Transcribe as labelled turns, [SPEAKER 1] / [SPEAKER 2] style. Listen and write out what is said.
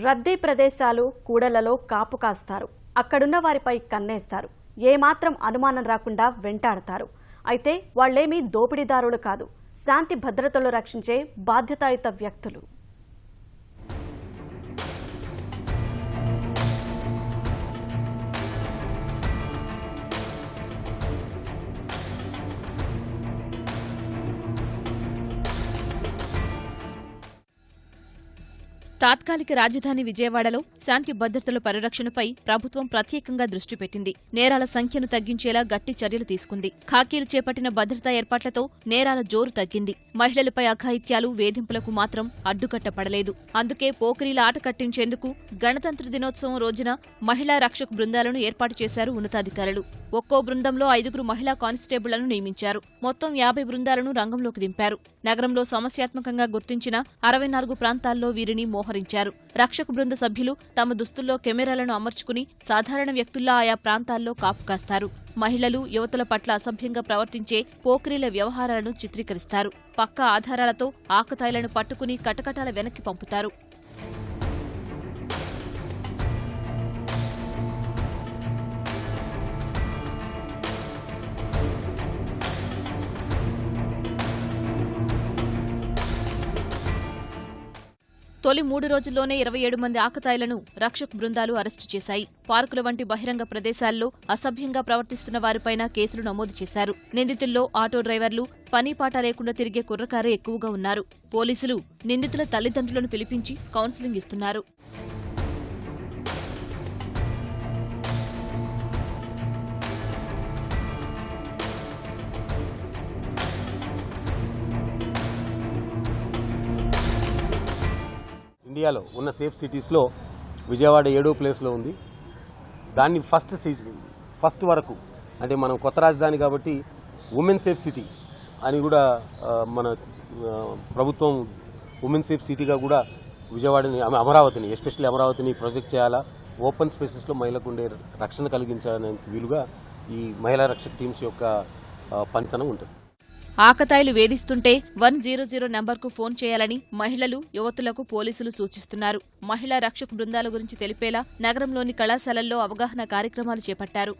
[SPEAKER 1] రద్దీ ప్రదేశాలు కూడలలో కాపు కాస్తారు. అక్కడున్న వారిపై కన్నేస్తారు. ఏమాత్రం అనుమానం రాకుండా వెంటాడతారు. అయితే వాళ్లేమీ దోపిడీదారులు కాదు, శాంతి భద్రతలు రక్షించే బాధ్యతాయుత వ్యక్తులు.
[SPEAKER 2] తాత్కాలిక రాజధాని విజయవాడలో శాంతి భద్రతల పరిరక్షణపై ప్రభుత్వం ప్రత్యేకంగా దృష్టి పెట్టింది. నేరాల సంఖ్యను తగ్గించేలా గట్టి చర్యలు తీసుకుంది. ఖాకీలు చేపట్టిన భద్రతా ఏర్పాట్లతో నేరాల జోరు తగ్గింది. మహిళలపై అఘాయిత్యాలు, వేధింపులకు మాత్రం అడ్డుకట్టపడలేదు. అందుకే పోకిరీల ఆట కట్టించేందుకు గణతంత్ర దినోత్సవం రోజున మహిళా రక్షక బృందాలను ఏర్పాటు చేశారు ఉన్నతాధికారులు. ఒక్కో బృందంలో 5 మహిళా కానిస్టేబుళ్లను నియమించారు. మొత్తం 50 బృందాలను రంగంలోకి దింపారు. నగరంలో సమస్యాత్మకంగా గుర్తించిన 64 ప్రాంతాల్లో వీరిని మోహరించారు. రక్షక బృంద సభ్యులు తమ దుస్తుల్లో కెమెరాలను అమర్చుకుని సాధారణ వ్యక్తుల్లా ఆయా ప్రాంతాల్లో కాపు కాస్తారు. మహిళలు, యువతుల పట్ల అసభ్యంగా ప్రవర్తించే పోకిరీల వ్యవహారాలను చిత్రీకరిస్తారు. పక్కా ఆధారాలతో ఆకతాయిలను పట్టుకుని కటకటాల వెనక్కి పంపుతారు. తొలి 3 రోజుల్లోనే 27 మంది ఆకతాయిలను రక్షక బృందాలు అరెస్టు చేశాయి. పార్కుల వంటి బహిరంగ ప్రదేశాల్లో అసభ్యంగా ప్రవర్తిస్తున్న వారిపైన కేసులు నమోదు చేశారు. నిందితుల్లో ఆటో డ్రైవర్లు, పనీపాట లేకుండా తిరిగే కుర్రకారే ఎక్కువగా ఉన్నారు. పోలీసులు నిందితుల తల్లిదండ్రులను పిలిపించి కౌన్సిలింగ్ ఇస్తున్నారు.
[SPEAKER 3] ఇండియాలో ఉన్న సేఫ్ సిటీస్లో విజయవాడ 7వ ప్లేస్లో ఉంది. దాన్ని ఫస్ట్ వరకు అంటే మనం కొత్త రాజధాని కాబట్టి ఉమెన్ సేఫ్ సిటీ అని కూడా మన ప్రభుత్వం ఉమెన్ సేఫ్ సిటీగా కూడా విజయవాడని, అమరావతిని, ఎస్పెషల్లీ అమరావతిని ప్రొజెక్ట్ చేయాలా, ఓపెన్ స్పేసెస్లో మహిళలకు ఉండే రక్షణ కలిగించడానికి వీలుగా ఈ మహిళా రక్షక టీమ్స్ యొక్క పనితనం ఉంటుంది.
[SPEAKER 2] ఆకతాయిలు వేధిస్తుంటే 100 నంబర్కు ఫోన్ చేయాలని మహిళలు, యువతులకు పోలీసులు సూచిస్తున్నారు. మహిళా రక్షక బృందాల గురించి తెలిపేలా నగరంలోని కళాశాలల్లో అవగాహన కార్యక్రమాలు చేపట్టారు.